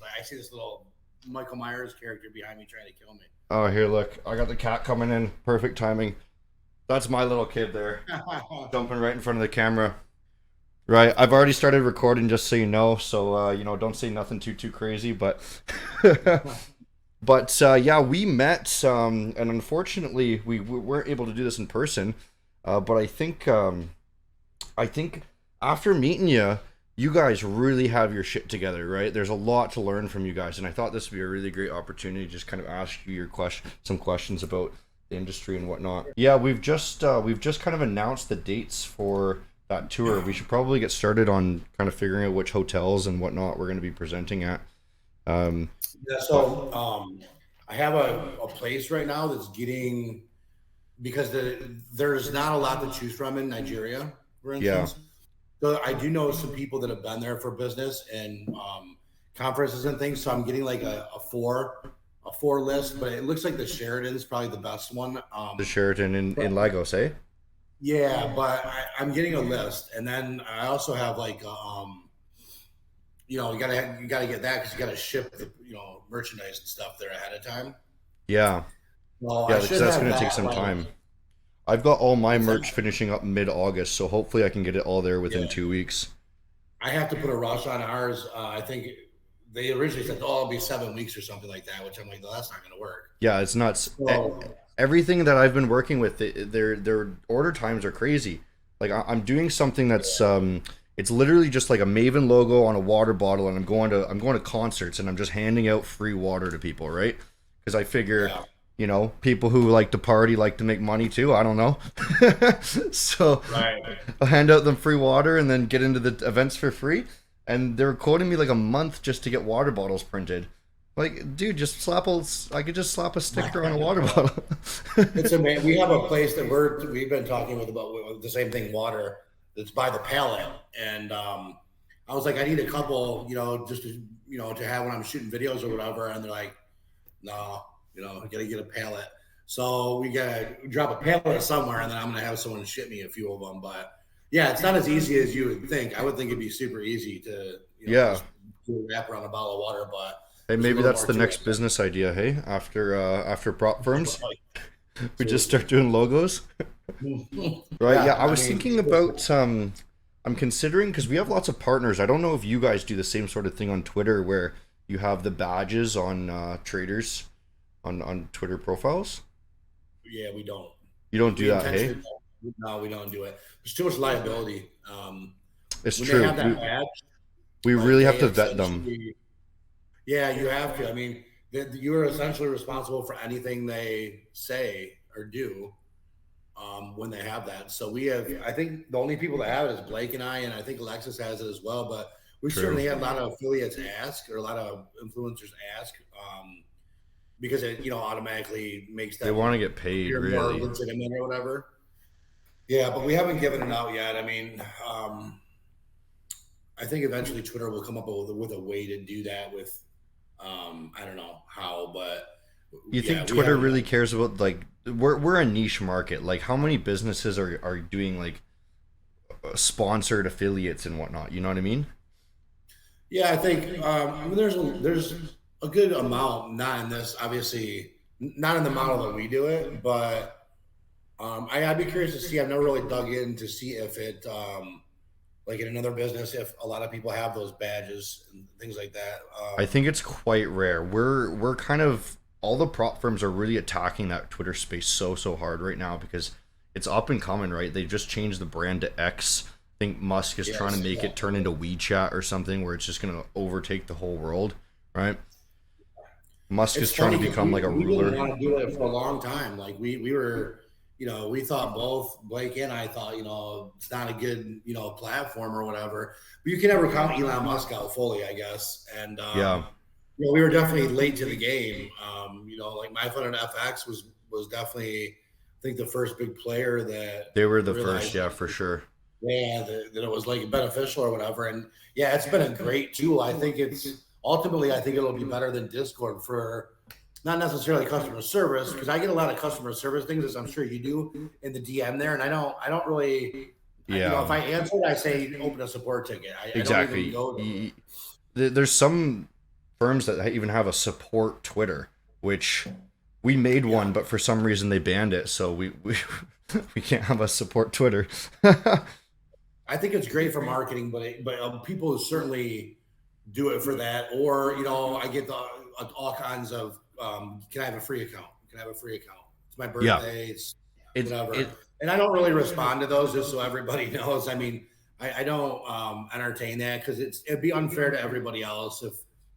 I see this little Michael Myers character behind me trying to kill me. Oh, here, look. I got the cat coming in. Perfect timing. That's my little kid there, jumping right in front of the camera. Right. I've already started recording, just so you know. So, don't say nothing too crazy. But, yeah, we met, and unfortunately, we weren't able to do this in person. But I think after meeting you, you guys really have your shit together, right? There's a lot to learn from you guys, and I thought this would be a really great opportunity to just kind of ask you some questions about the industry and whatnot. Yeah, we've just kind of announced the dates for that tour. We should probably get started on kind of figuring out which hotels and whatnot we're going to be presenting at. Um, Yeah, but I have a place right now that's getting because there's not a lot to choose from in Nigeria, for yeah, instance. So I do know some people that have been there for business and conferences and things. So I'm getting like a four list, but it looks like the Sheridan is probably the best one. the Sheraton in But Lagos, eh? yeah, but I'm getting a list, and then I also have like you gotta get that because you gotta ship the merchandise and stuff there ahead of time. Yeah, Well, I yeah, because should that's have going to take that some like time. I've got all my what's that? merch finishing up mid-August, so hopefully I can get it all there within Yeah, 2 weeks. I have to put a rush on ours. I think they originally said, "Oh, it'll be 7 weeks or something like that," which I'm like, "No, that's not going to work." Yeah, it's nuts. So Everything that I've been working with, their order times are crazy. Like I'm doing something that's it's literally just like a Maven logo on a water bottle, and I'm going to concerts, and I'm just handing out free water to people, right? Because I figure, yeah, people who like to party like to make money too. I don't know, so right. I'll hand out them free water and then get into the events for free. And they're quoting me like a month just to get water bottles printed. Like, dude, I could just slap a sticker on a water bottle. It's amazing. We have a place that we've been talking with the same thing, water that's by the pallet, and I was like, I need a couple, just to have when I'm shooting videos or whatever, and they're like, no, I gotta get a pallet. So we gotta drop a pallet somewhere, and then I'm gonna have someone ship me a few of them. But yeah, it's not as easy as you would think. I would think it'd be super easy to, Yeah. just do a wrap around a bottle of water, but Hey, there's a maybe little that's more the to it. next business idea. Hey, after prop firms, we just Absolutely. start doing logos, right? Yeah, Yeah, I I was mean, thinking about I'm considering because we have lots of partners. I don't know if you guys do the same sort of thing on Twitter where you have the badges on traders on Twitter profiles. yeah, we don't. You We, don't do we that, hey? intentionally don't. No, we don't do it. There's too much liability. It's When they true. have that badge, We like really have they to vet them. essentially, yeah, you have to. I mean, you are essentially responsible for anything they say or do when they have that. So we have, I think the only people that have it is Blake and I think Alexis has it as well. But we True. certainly had a lot of affiliates ask or a lot of influencers ask because it, automatically makes They want to them get paid, appear more really. legitimate or whatever. Yeah, but we haven't given it out yet. I mean, I think eventually Twitter will come up with a way to do that with, I don't know how, but You yeah, think we Twitter haven't really done. cares about like we're a niche market. Like how many businesses are doing like sponsored affiliates and whatnot? You know what I mean? Yeah, I think I mean, there's a good amount, not in this, obviously, not in the model that we do it, but I'd be curious to see. I've never really dug in to see if it, like in another business, if a lot of people have those badges and things like that. I think it's quite rare. We're kind of all the prop firms are really attacking that Twitter space so hard right now because it's up and coming, right? They just changed the brand to X. I think Musk is trying to Yes, make yeah. it turn into WeChat or something where it's just gonna overtake the whole world, right? Musk It's is trying to funny because become like a we didn't ruler. want to do it for a long time. Like we were, we thought both Blake and I thought, it's not a good, platform or whatever. But you can never count Elon Musk out fully, I guess. And Yeah, we were definitely late to the game. Like my fun at FX was definitely, I think, the first big player that they were the first, realized, yeah, for sure. yeah, that it was like beneficial or whatever. And yeah, it's been a great tool. I think it's ultimately, I think it'll be better than Discord for not necessarily customer service because I get a lot of customer service things, as I'm sure you do, in the DM there, and I don't really, if Yeah, I answer it, I say open a support ticket. I don't even exactly. go to. There's some. firms that even have a support Twitter, which we made one, but for some reason they banned it, so we can't have a support Twitter. I think it's great for marketing, but people certainly do it for that. Or I get all kinds of can I have a free account? Can I have a free account? It's my Yeah, birthday. It's it whatever. it And I don't really respond to those just so everybody knows. I mean, I don't entertain that because it'd be unfair to everybody else if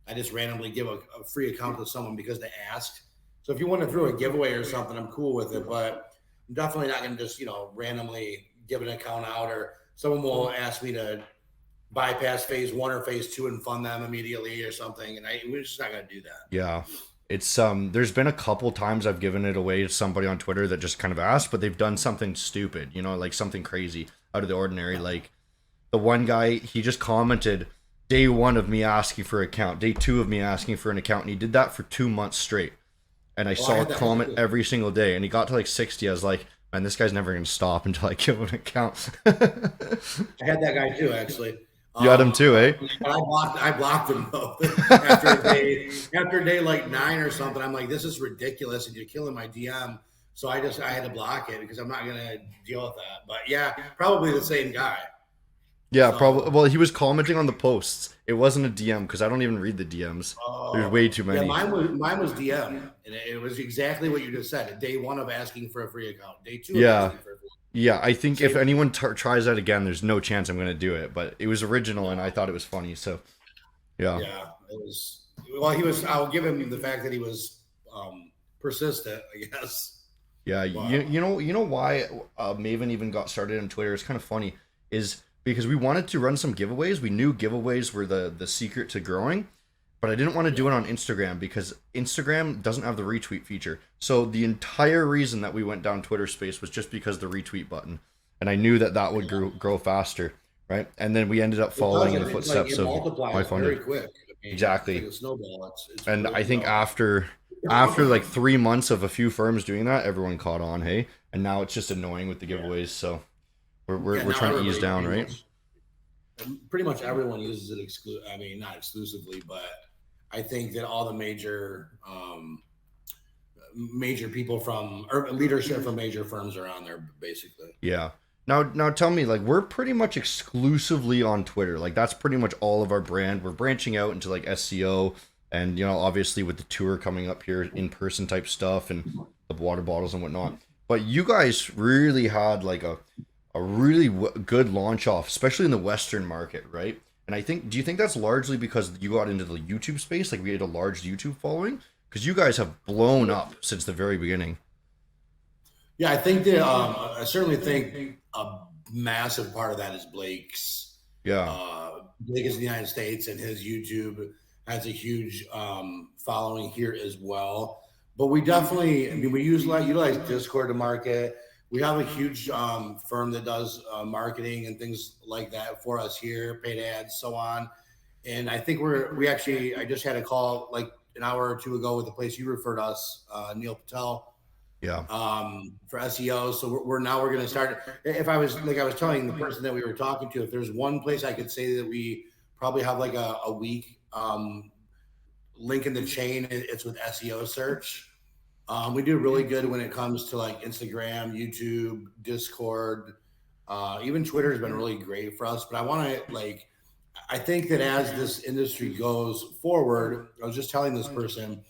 I just randomly give a free account to someone because they asked. So if you want to throw a giveaway or something, I'm cool with it, but I'm definitely not going to just randomly give an account out, or someone will ask me to bypass phase one or phase two and fund them immediately or something, and we're just not going to do that. Yeah. It's there's been a couple times I've given it away to somebody on Twitter that just kind of asked, but they've done something stupid, like something crazy out of the ordinary. Like the one guy, he just commented day 1 of me asking for an account, day 2 of me asking for an account, and he did that for 2 months straight. And I saw a comment every single day, and he got to like 60. I was like, man, this guy's never gonna stop until I give him an account. I had that guy too, actually. You had him too, eh? But I blocked him though. after day like 9 or something. I'm like, this is ridiculous, and you're killing my DM. So I had to block it because I'm not gonna deal with that. But yeah, probably the same guy. Yeah, probably. Well, he was commenting on the posts. It wasn't a DM because I don't even read the DMs. There's way too many. Yeah, mine was DM, and it was exactly what you just said. Day 1 of asking for a free account. Day 2 of asking for a free account. Yeah, I think if anyone tries that again, there's no chance I'm going to do it. But it was original, and I thought it was funny. So, yeah. Yeah, it was. Well, he was. I'll give him the fact that he was persistent, I guess. Yeah, wow. You know why Maven even got started on Twitter? It's kind of funny, is because we wanted to run some giveaways. We knew giveaways were the secret to growing, but I didn't want to do it on Instagram because Instagram doesn't have the retweet feature. So the entire reason that we went down Twitter space was just because of the retweet button, and I knew that would grow faster, right? And then we ended up following in the footsteps of my founder. Very quick. I mean, exactly. It's like a snowball. And really I think after like 3 months of a few firms doing that, everyone caught on, hey? And now it's just annoying with the giveaways, so we're trying to ease down, right? Pretty much everyone uses it not exclusively, but I think that all the major people or leadership from major firms are on there, basically. Yeah. Now tell me, like, we're pretty much exclusively on Twitter. Like, that's pretty much all of our brand. We're branching out into like SEO and, obviously with the tour coming up here, in-person type stuff and the water bottles and whatnot. But you guys really had like a really good launch off, especially in the Western market, right? And do you think that's largely because you got into the YouTube space? Like, we had a large YouTube following? Because you guys have blown up since the very beginning. Yeah, I think that I certainly think a massive part of that is Blake's. Yeah. Blake is in the United States, and his YouTube has a huge following here as well. But we definitely, we utilize Discord to market. We have a huge firm that does marketing and things like that for us here, paid ads, so on. And I think I just had a call like an hour or two ago with the place you referred us, Neil Patel. Yeah. For SEO. So we're going to start. If I was telling the person that we were talking to, if there's one place I could say that we probably have like a weak link in the chain, it's with SEO search. We do really good when it comes to like Instagram, YouTube, Discord, even Twitter has been really great for us. But I think that as this industry goes forward, I was just telling this person,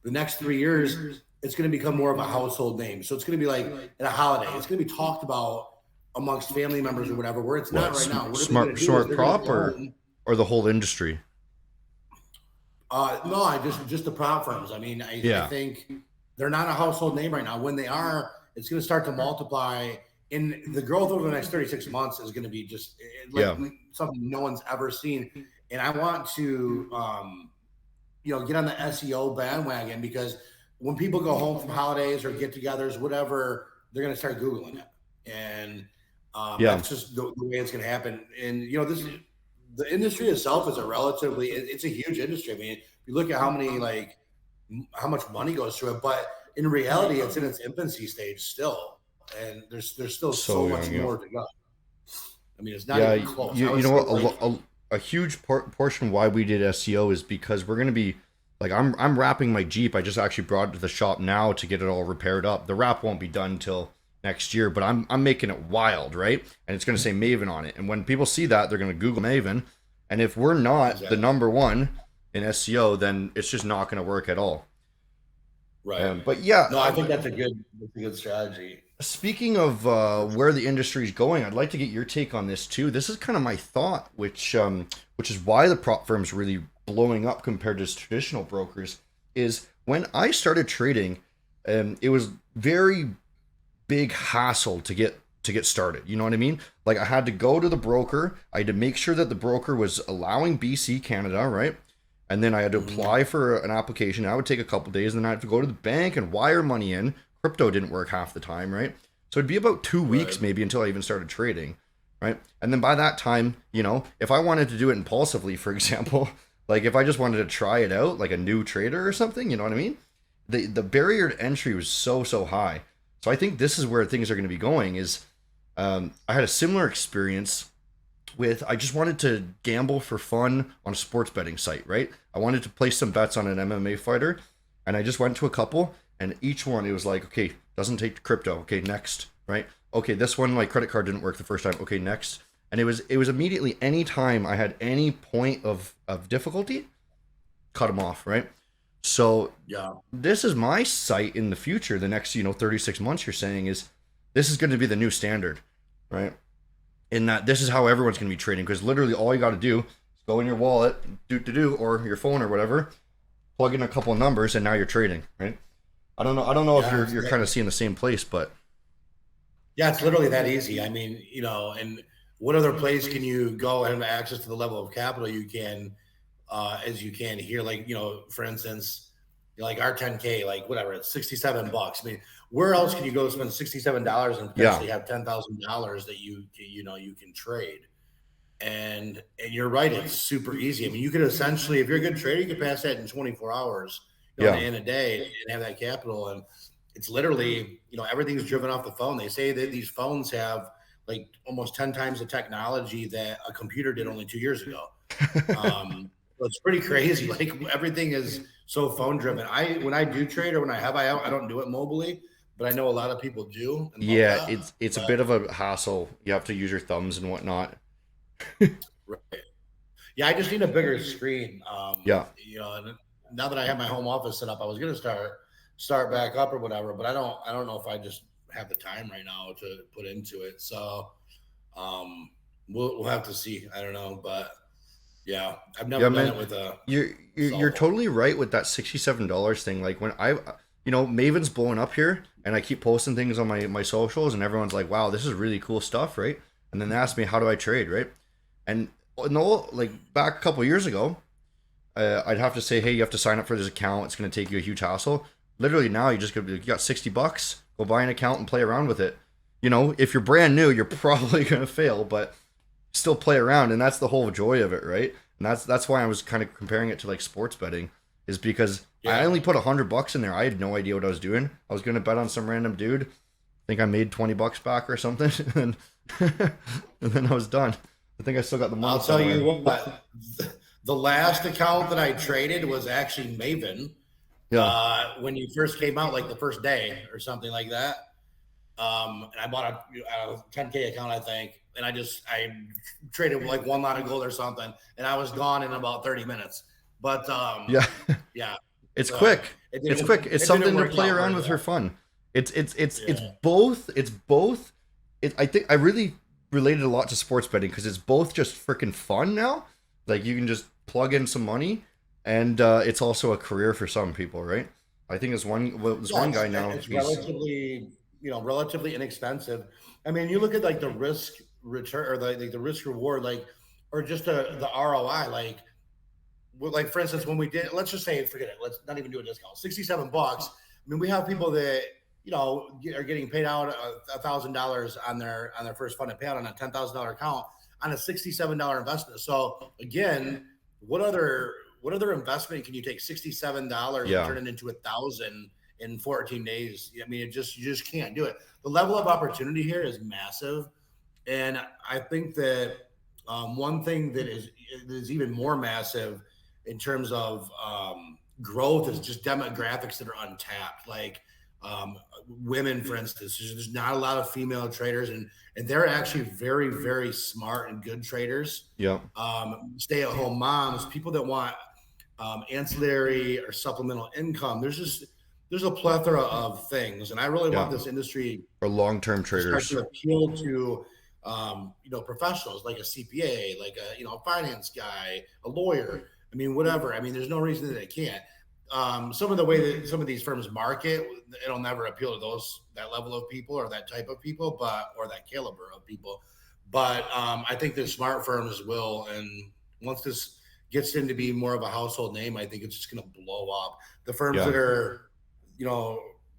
the next 3 years, it's going to become more of a household name. So it's going to be like at a holiday, it's going to be talked about amongst family members or whatever, where it's not right now. Smart prop or the whole industry? No, just the prop firms. I mean, I think they're not a household name right now. When they are, it's going to start to multiply. And the growth over the next 36 months is going to be just something no one's ever seen. And I want to, get on the SEO bandwagon, because when people go home from holidays or get-togethers, whatever, they're going to start Googling it. And that's just the way it's going to happen. And, the industry itself is it's a huge industry. I mean, if you look at how much money goes through it, but in reality, it's in its infancy stage still. And there's still so much more to go. I mean, it's not even close. You know what? a huge portion why we did SEO is because we're going to be like I'm wrapping my Jeep. I just actually brought it to the shop now to get it all repaired up. The wrap won't be done till next year, but I'm making it wild, right? And it's going to say Maven on it. And when people see that, they're going to Google Maven. And if we're not the number one in SEO, then it's just not going to work at all. Right. But yeah, no, I think that's a good strategy. speaking of where the industry is going, I'd like to get your take on this too. This is kind of my thought, which is why the prop firm's really blowing up compared to traditional brokers. Is when I started trading, it was very big hassle to get started. You know what I mean? Like I had to go to the broker. I had to make sure that the broker was allowing BC Canada, right? And then I had to apply for an application. That would take a couple days, and then I had to go to the bank and wire money in. Crypto didn't work half the time, right? So it'd be about 2 weeks maybe until I even started trading, right? And then by that time, you know, if I wanted to do it impulsively, for example, like if I just wanted to try it out, like a new trader or something, you know what I mean? The barrier to entry was so high. So I think this is where things are going to be going. Is I had a similar experience with I just wanted to gamble for fun on a sports betting site, right? I wanted to place some bets on an MMA fighter, and I just went to a couple, and each one it was like, okay, doesn't take crypto, okay, next, right? Okay, this one my credit card didn't work the first time, okay, next. And it was immediately any time I had any point of difficulty, cut them off, right? So Yeah. this is my site in the future, the next 36 months. You're saying is this is going to be the new standard, right? In that this is how everyone's going to be trading, because literally all you got to do is go in your wallet, or your phone or whatever, plug in a couple of numbers, and now you're trading, right? I don't know if you're kind of seeing the same place, but Yeah, it's literally that easy. I mean, and what other place can you go and have access to the level of capital you can, as you can here? Like, for instance, like our 10K, like whatever, it's $67. I mean, where else can you go spend $67 and yeah, potentially have $10,000 that you can trade? And you're right, it's super easy. I mean, you could essentially, if you're a good trader, you could pass that in 24 hours, yeah, in a day, and have that capital. And it's literally, everything's driven off the phone. They say that these phones have like almost 10 times the technology that a computer did only 2 years ago. So it's pretty crazy. Like everything is so phone driven. When I do trade, or when I don't do it mobily, but I know a lot of people do and love yeah. that. It's a bit of a hassle. You have to use your thumbs and whatnot. Right. Yeah, I just need a bigger screen. Yeah. And now that I have my home office set up, I was gonna start back up or whatever, but I don't know if I just have the time right now to put into it. So we'll have to see. I don't know, but yeah, I've Yeah, never done man. it with a You're cell phone. totally right with that $67 thing. Like when Maven's blowing up here, and I keep posting things on my socials, and everyone's like, "Wow, this is really cool stuff," right? And then they ask me, "How do I trade?" Right? And no, like back a couple years ago, I'd have to say, "Hey, you have to sign up for this account. It's going to take you a huge hassle." Literally now, you got $60. Go buy an account and play around with it. If you're brand new, you're probably going to fail, but still play around, and that's the whole joy of it, right? And that's why I was kind of comparing it to like sports betting, is because I Yeah. only put $100 in there. I had no idea what I was doing. I was gonna bet on some random dude. I think I made $20 back or something, and then I was done. I think I still got the money I'll tell somewhere. you what, the last account that I traded was actually Maven. Yeah, When you first came out, like the first day or something like that. And I bought a 10K account, I think, and I traded like one lot of gold or something, and I was gone in about 30 minutes. But yeah. yeah, It's so quick. it It's didn't quick. It's it didn't something to work play out around very with for well. fun. It's Yeah, both. It's both. I think I really related a lot to sports betting because it's both just freaking fun now. Like you can just plug in some money, and it's also a career for some people, right? I think this yeah, one it's guy now. it's He's relatively inexpensive. I mean, you look at like the risk return, or the risk reward, like, or just the ROI, like for instance, when we did, let's just say, forget it, let's not even do a discount, $67. I mean, we have people that are getting paid out $1,000 on their first funded payout on a $10,000 account on a $67 investment. So again, what other investment can you take $67 and yeah, turn it into 1,000 in 14 days? I mean, you just can't do it. The level of opportunity here is massive, and I think that one thing that is even more massive in terms of growth is just demographics that are untapped. Like women, for instance, there's not a lot of female traders, and they're actually very, very smart and good traders. Yeah. Stay-at-home moms, people that want ancillary or supplemental income. There's a plethora of things, and I really Yeah. want this industry Or long-term to start traders. to appeal to professionals like a CPA, like a finance guy, a lawyer. I mean, whatever. I mean, there's no reason that it can't. Some of the way that some of these firms market, it'll never appeal to that level of people or that type of people, or that caliber of people. But I think the smart firms will, and once this gets into be more of a household name, I think it's just going to blow up. The firms Yeah. that are,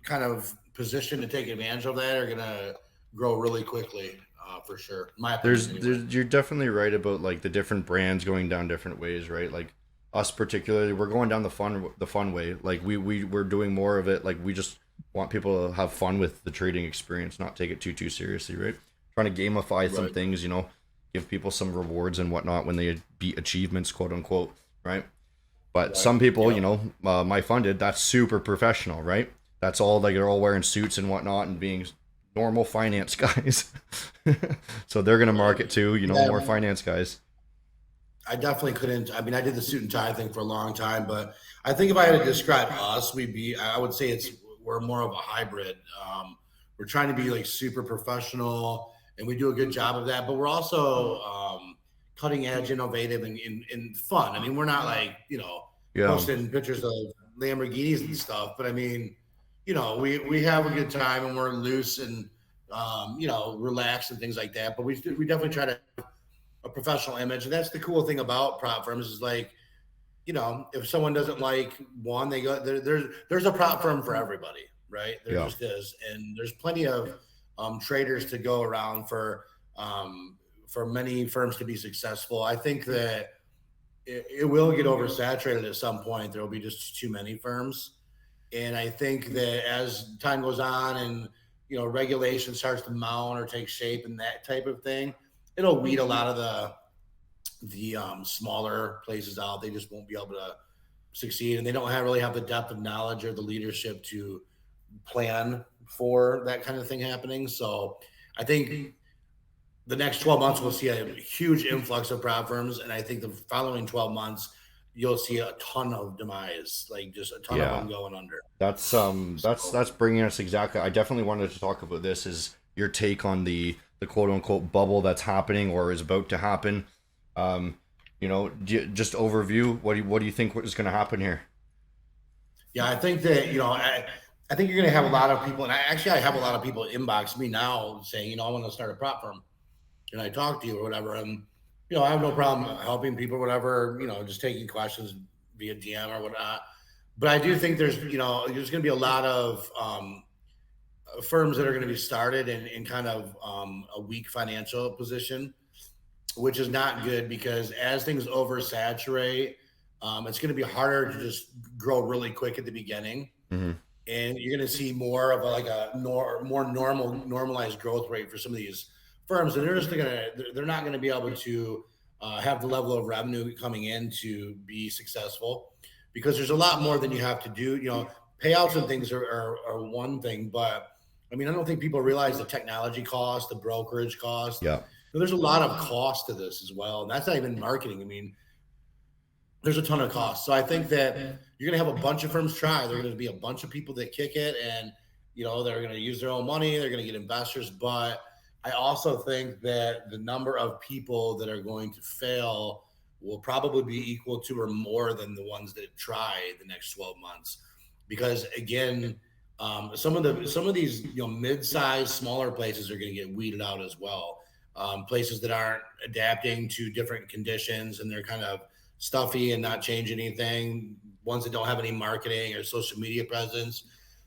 kind of positioned to take advantage of that are going to grow really quickly, for sure. My opinion, anyway. You're definitely right about like the different brands going down different ways, right? Like us particularly, we're going down the fun way. Like we're doing more of it. Like we just want people to have fun with the trading experience, not take it too seriously, right? Trying to gamify some Right. things, give people some rewards and whatnot when they beat achievements, quote unquote, right? But Right. some people, Yep. my funded, that's super professional, right? That's all like they're all wearing suits and whatnot and being normal finance guys. So they're gonna Right. market to, Yeah, more finance guys. I definitely couldn't. I mean, I did the suit and tie thing for a long time, but I think if I had to describe us, I would say we're more of a hybrid. We're trying to be like super professional, and we do a good job of that. But we're also cutting edge, innovative, and fun. I mean, we're not like Yeah. posting pictures of Lamborghinis and stuff, but I mean, we have a good time and we're loose and relaxed and things like that. But we definitely try to a professional image. And that's the cool thing about prop firms is like, if someone doesn't like one, they go there's a prop firm for everybody, right? There Yeah. just is. And there's plenty of traders to go around for many firms to be successful. I think that it will get oversaturated at some point. There will be just too many firms. And I think that as time goes on and regulation starts to mount or take shape and that type of thing, it'll weed a lot of the smaller places out. They just won't be able to succeed, and they don't really have the depth of knowledge or the leadership to plan for that kind of thing happening. So I think the next 12 months we'll see a huge influx of prop firms, and I think the following 12 months you'll see a ton of demise, like just a ton of Yeah. them going under. That's So bringing us exactly. I definitely wanted to talk about this. Is your take on the quote unquote bubble that's happening or is about to happen? Just overview. What do you think is going to happen here? yeah, I think that I think you're going to have a lot of people, and I have a lot of people inbox me now saying, I want to start a prop firm, and I talk to you or whatever, and I have no problem helping people, or whatever, just taking questions via DM or whatnot. But I do think there's going to be a lot of firms that are going to be started in kind of a weak financial position, which is not good because as things oversaturate, it's going to be harder to just grow really quick at the beginning, Hmm. and you're going to see more of more normalized growth rate for some of these firms, and they're not going to be able to have the level of revenue coming in to be successful because there's a lot more than you have to do. Payouts and things are one thing, but I mean, I don't think people realize the technology cost, the brokerage cost. Yeah. There's a lot of cost to this as well, and that's not even marketing. I mean, there's a ton of costs. So I think that you're going to have a bunch of firms try. There are going to be a bunch of people that kick it, and they're going to use their own money. They're going to get investors, but I also think that the number of people that are going to fail will probably be equal to or more than the ones that try the next 12 months, because again, some of these mid-sized smaller places are going to get weeded out as well. Places that aren't adapting to different conditions and they're kind of stuffy and not change anything, ones that don't have any marketing or social media presence.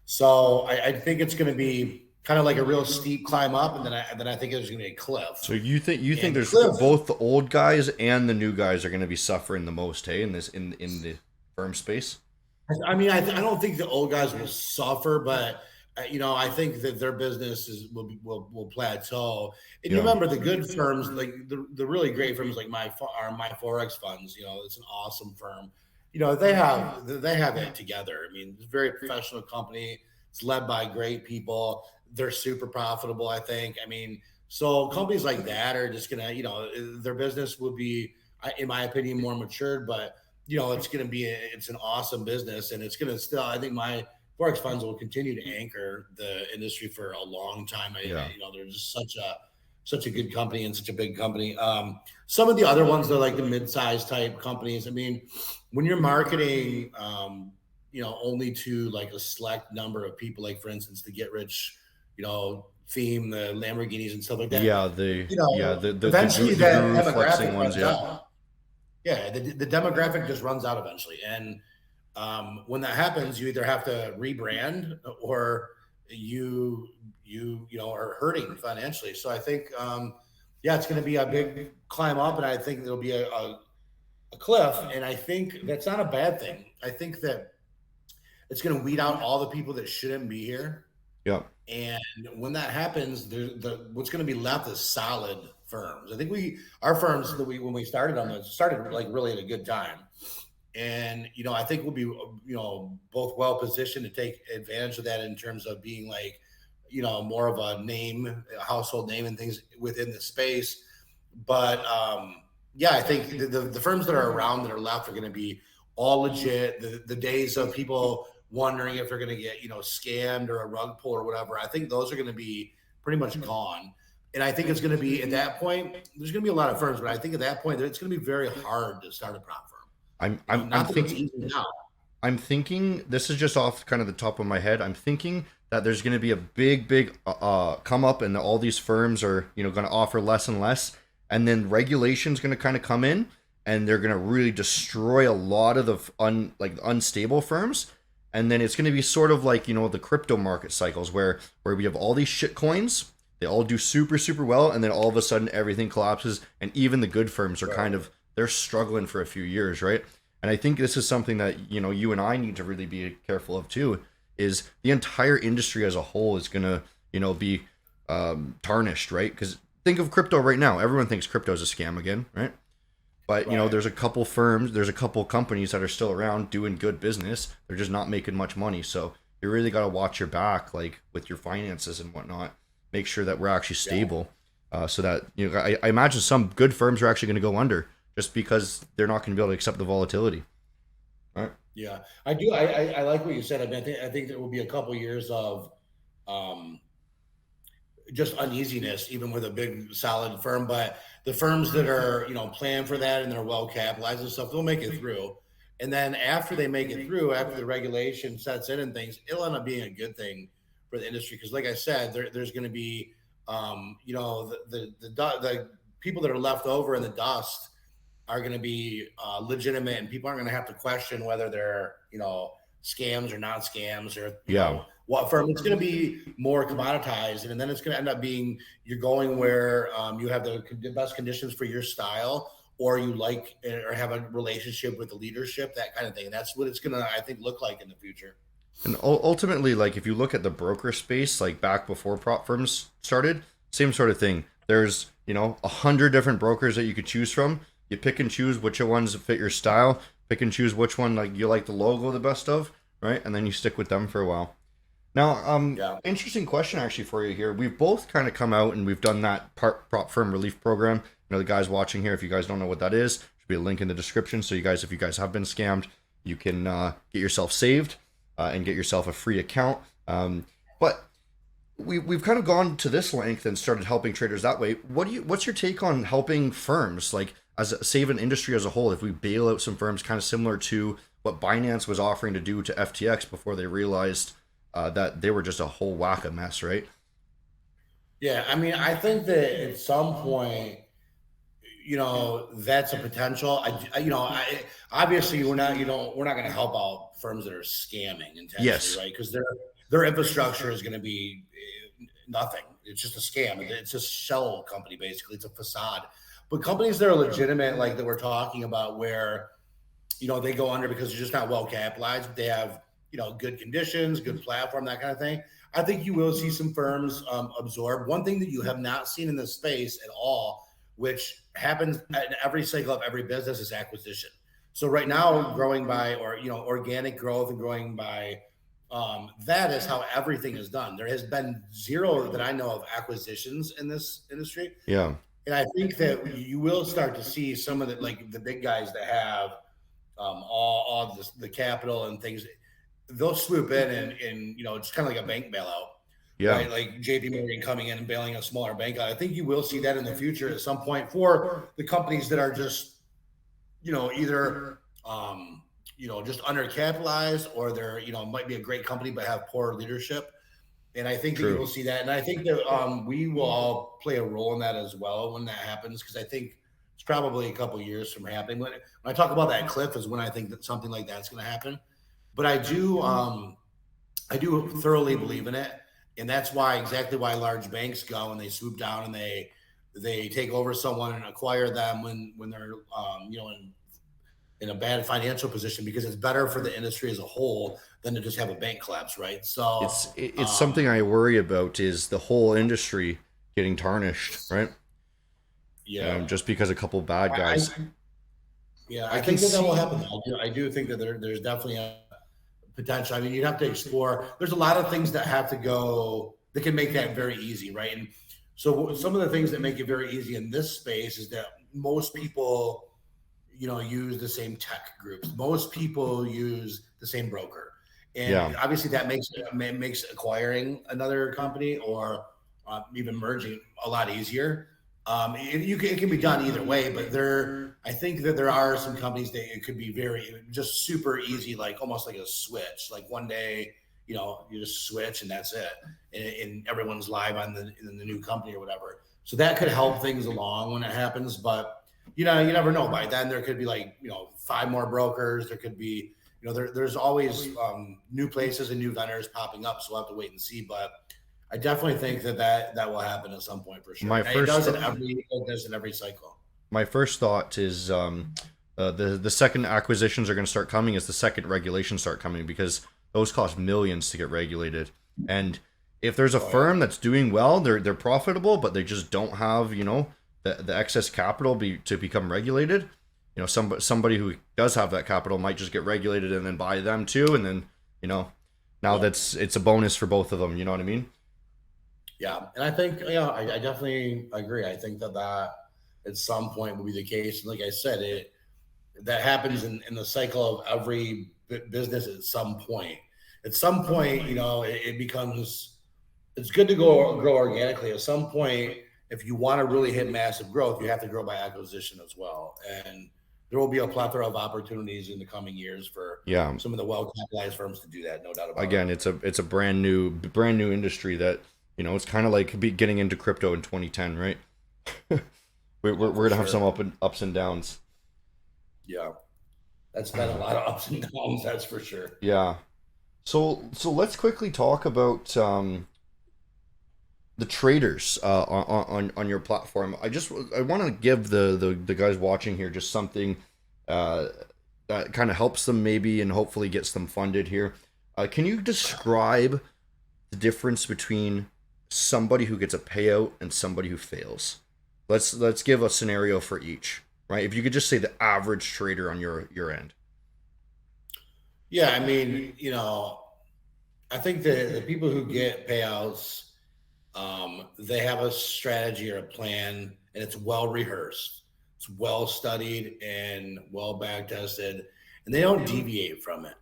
So I think it's going to be kind of like a real steep climb up, and then I think there's going to be a cliff. So you think And the there's cliff, both the old guys and the new guys are going to be suffering the most, hey, in the firm space? I mean, I don't think the old guys will suffer, but I think that their business will plateau. And you Yeah. remember the good firms, like the really great firms, like my Forex funds. It's an awesome firm. They have it together. I mean, it's a very professional company. It's led by great people. They're super profitable, I think. I mean, so companies like that are just gonna, their business will be, in my opinion, more matured, but it's an awesome business, and it's gonna still. I think my Forex funds will continue to anchor the industry for a long time. Yeah. They're just such a good company and such a big company. Some of the other ones, they're like the mid-sized type companies. I mean, when you're marketing, only to like a select number of people, like for instance, the get rich, theme, the Lamborghinis and stuff like that. Yeah, Eventually the that guru flexing demographic ones, runs yeah. out. Yeah, the demographic just runs out eventually, and when that happens, you either have to rebrand or you are hurting financially. So I think, yeah, it's going to be a big climb up, and I think there'll be a cliff, and I think that's not a bad thing. I think that it's going to weed out all the people that shouldn't be here, Yeah. and when that happens, what's going to be left is solid firms. I think our firms that when we started on this started like really at a good time. And I think we'll be both well positioned to take advantage of that in terms of being like more of a household name and things within the space. But yeah, I think the firms that are around that are left are going to be all legit. The days of people wondering if they're going to get scammed or a rug pull or whatever, I think those are going to be pretty much gone. And I think it's going to be at that point, there's going to be a lot of firms, but I think at that point, it's going to be very hard to start a prop firm. I'm Not that it's thinking easy now. I'm thinking this is just off kind of the top of my head. I'm thinking that there's going to be a big come up, and all these firms are going to offer less and less, and then regulation's going to kind of come in, and they're going to really destroy a lot of the unstable firms, and then it's going to be sort of like the crypto market cycles where we have all these shit coins. They all do super well, and then all of a sudden everything collapses, and even the good firms are kind of they're struggling for a few years, right? And I think this is something that you and I need to really be careful of too. Is the entire industry as a whole is gonna be tarnished, right? Because think of crypto right now. Everyone thinks crypto is a scam again, right? But there's a couple firms, there's a couple companies that are still around doing good business. They're just not making much money. So you really got to watch your back, like with your finances and whatnot. Make sure that we're actually stable, so that I imagine some good firms are actually going to go under just because they're not going to be able to accept the volatility. Right? Yeah, I do. I like what you said. I mean, I think there will be a couple years of just uneasiness, even with a big solid firm. But the firms that are plan for that and they're well capitalized and stuff, they'll make it through. And then after they make it through, after the regulation sets in and things, it'll end up being a good thing for the industry. Because, like I said, there's going to be, the people that are left over in the dust are going to be legitimate, and people aren't going to have to question whether they're scams or not scams or what firm. It's going to be more commoditized, and then it's going to end up being you're going where you have the best conditions for your style, or you like or have a relationship with the leadership, that kind of thing. And that's what it's going to, I think, look like in the future. And ultimately, like if you look at the broker space, like back before prop firms started, same sort of thing. There's 100 different brokers that you could choose from. You pick and choose which ones fit your style. Pick and choose which one like you like the logo the best of, right? And then you stick with them for a while. Now, interesting question actually for you here. We've both kind of come out and we've done that prop firm relief program. The guys watching here, if you guys don't know what that is, should be a link in the description. So if you guys have been scammed, you can get yourself saved and get yourself a free account. But we've kind of gone to this length and started helping traders that way. What's your take on helping firms, like save an industry as a whole? If we bail out some firms, kind of similar to what Binance was offering to do to FTX before they realized that they were just a whole whack of mess, right? Yeah, I mean, I think that at some point, that's a potential. Obviously we're not going to help out firms that are scamming intentionally, Yes. right? Because their infrastructure is going to be nothing. It's just a scam. It's a shell company, basically. It's a facade. But companies that are legitimate, like that we're talking about, where they go under because they're just not well capitalized. They have good conditions, good platform, that kind of thing. I think you will see some firms absorb. One thing that you have not seen in this space at all, which happens in every cycle of every business, is acquisition. So right now, growing by, or organic growth and growing by, that is how everything is done. There has been zero that I know of acquisitions in this industry. Yeah. And I think that you will start to see some of the, like the big guys that have all the capital and things. They'll swoop in and it's kind of like a bank bailout, Yeah. right? Like JP Morgan coming in and bailing a smaller bank out. I think you will see that in the future at some point for the companies that are just, either just undercapitalized, or they're, might be a great company but have poor leadership. And I think that you will see that. And I think that we will all play a role in that as well when that happens, because I think it's probably a couple of years from happening. When I talk about that cliff is when I think that something like that's going to happen. But I do thoroughly believe in it. And that's exactly why large banks go and they swoop down and they take over someone and acquire them when they're, in a bad financial position, because it's better for the industry as a whole than to just have a bank collapse, right? So It's something I worry about, is the whole industry getting tarnished, right? Just because a couple bad guys. I think that will happen. I do think that there's definitely a potential. I mean, you'd have to explore. There's a lot of things that have to go that can make that very easy, right? And so some of the things that make it very easy in this space is that most people, use the same tech groups. Most people use the same broker, and obviously that makes acquiring another company or even merging a lot easier. It can be done either way, but I think that there are some companies that it could be just super easy, like almost like a switch. Like one day, you just switch and that's it, and everyone's live in the new company or whatever. So that could help things along when it happens, but you never know. By then, there could be 5 more brokers. There could be, there's always new places and new vendors popping up. So we'll have to wait and see, but I definitely think that will happen at some point for sure. It does in every cycle. My first thought is the second acquisitions are going to start coming as the second regulations start coming, because those cost millions to get regulated. And if there's a firm that's doing well, they're profitable, but they just don't have the excess capital to become regulated. Somebody who does have that capital might just get regulated and then buy them too, and then now it's a bonus for both of them. You know what I mean? Yeah, and I think I definitely agree. I think that at some point will be the case. And like I said, that happens in the cycle of every business at some point. At some point, it becomes, it's good to grow organically. At some point, if you want to really hit massive growth, you have to grow by acquisition as well. And there will be a plethora of opportunities in the coming years for some of the well-capitalized firms to do that. No doubt about it. Again, it's a brand new industry that, it's kind of like getting into crypto in 2010, right? we're gonna have some ups and downs. Yeah, that's been a lot of ups and downs. That's for sure. Yeah. So let's quickly talk about the traders on your platform. I want to give the guys watching here just something that kind of helps them maybe and hopefully gets them funded here. Can you describe the difference between somebody who gets a payout and somebody who fails? Let's give a scenario for each, right? If you could just say the average trader on your end. Yeah, I mean, I think the people who get payouts, they have a strategy or a plan, and it's well rehearsed, it's well studied and well back tested, and they don't deviate from it.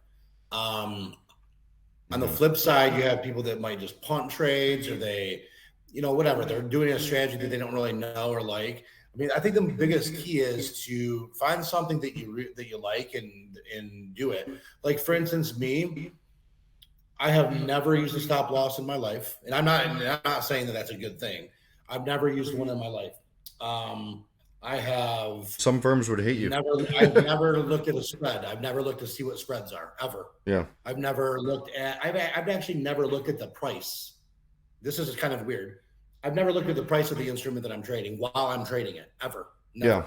On the flip side, you have people that might just punt trades, or they, whatever, they're doing a strategy that they don't really know or like. I mean, I think the biggest key is to find something that you like and do it. Like, for instance, me, I have never used a stop loss in my life, and I'm not saying that that's a good thing. I've never used one in my life. I have. Some firms would hate you. I've never looked at a spread. I've never looked to see what spreads are ever. Yeah. I've actually never looked at the price. This is kind of weird. I've never looked at the price of the instrument that I'm trading while I'm trading it, ever. Never.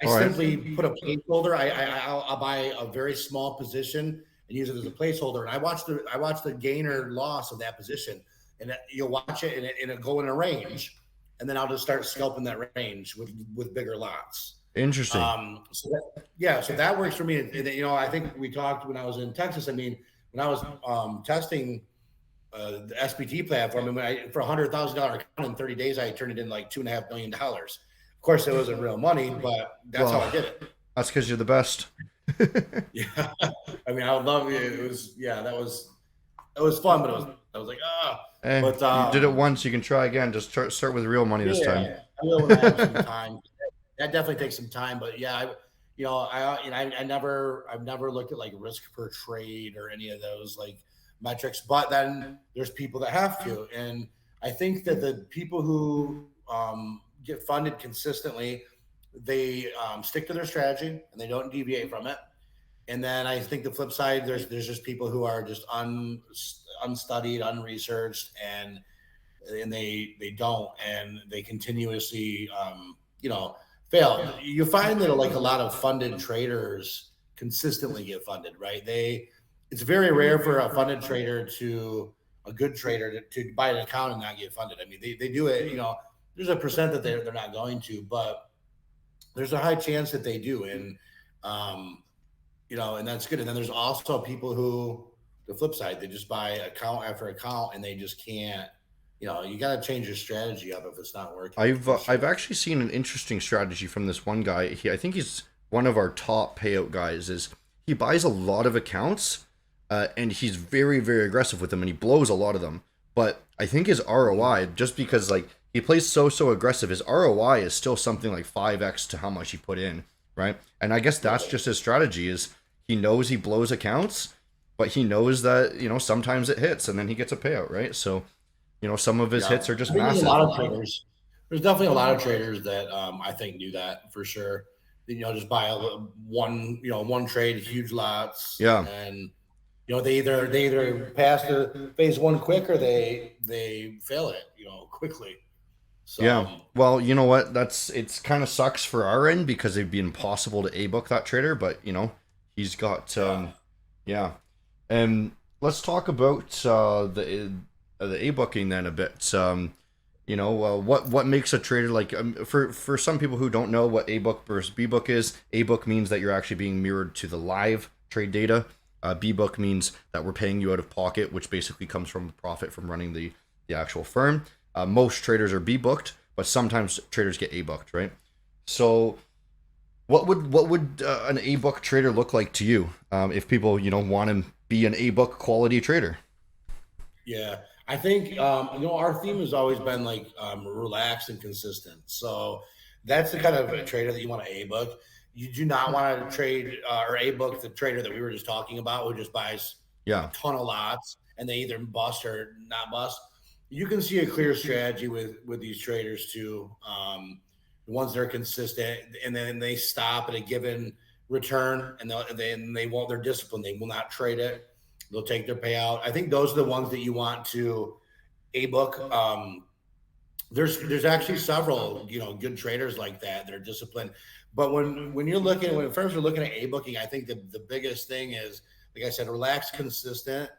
Yeah. I simply put a placeholder. I'll buy a very small position, and use it as a placeholder. And I watch the gain or loss of that position, and you'll watch it and it'll go in a range, and then I'll just start scalping that range with bigger lots. Interesting. So that works for me. And, I think we talked when I was in Texas. I mean, when I was testing the SPT platform, and for $100,000 account in 30 days, I turned it in like $2.5 million. Of course, it wasn't real money, but that's how I did it. That's because you're the best. Yeah, I mean, I would love it. It was fun, but I was like, but you did it once, you can try again. Just start with real money this time. I will when I have some time. That definitely takes some time, but yeah, I've never looked at like risk per trade or any of those like metrics, but then there's people that have to, and I think that the people who get funded consistently, they stick to their strategy and they don't deviate from it. And then I think the flip side, there's just people who are just unstudied, unresearched, and they don't, and they continuously fail. You find that like a lot of funded traders consistently get funded, right? It's very rare for a funded trader a good trader to buy an account and not get funded. I mean, they do it, there's a percent that they're not going to, but there's a high chance that they do. And, and that's good. And then there's also people who, the flip side, they just buy account after account and they just can't, you got to change your strategy up if it's not working. I've actually seen an interesting strategy from this one guy. I think he's one of our top payout guys. Is he buys a lot of accounts, and he's very, very aggressive with them, and he blows a lot of them. But I think his ROI, just because like he plays so aggressive, his ROI is still something like 5x to how much he put in, right? And I guess that's just his strategy. Is he knows he blows accounts, but he knows that sometimes it hits, and then he gets a payout, right? So. Some of his hits are just massive. There's definitely a lot of traders that I think do that for sure. Just buy one trade, huge lots. Yeah. And they either pass the phase one quick or they fail it, quickly. So, yeah. Well, you know what? It's kind of sucks for our end because it'd be impossible to A-book that trader, but he's got yeah. And let's talk about the A-booking then a bit. What makes a trader like for some people who don't know what A-book versus B-book is, A-book means that you're actually being mirrored to the live trade data. B-book means that we're paying you out of pocket, which basically comes from profit from running the actual firm. Most traders are B-booked, but sometimes traders get A-booked, right? So what would an A-book trader look like to you if people want to be an A-book quality trader? Yeah. I think, our theme has always been like relaxed and consistent. So that's the kind of trader that you want to A-book. You do not want to trade or A-book the trader that we were just talking about who just buys a ton of lots and they either bust or not bust. You can see a clear strategy with these traders too. The ones that are consistent and then they stop at a given return and they're disciplined. They will not trade it. They'll take their payout. I think those are the ones that you want to A-book. There's actually several, good traders like that. They're disciplined. But when firms are looking at A-booking, I think the biggest thing is, like I said, relaxed, consistent,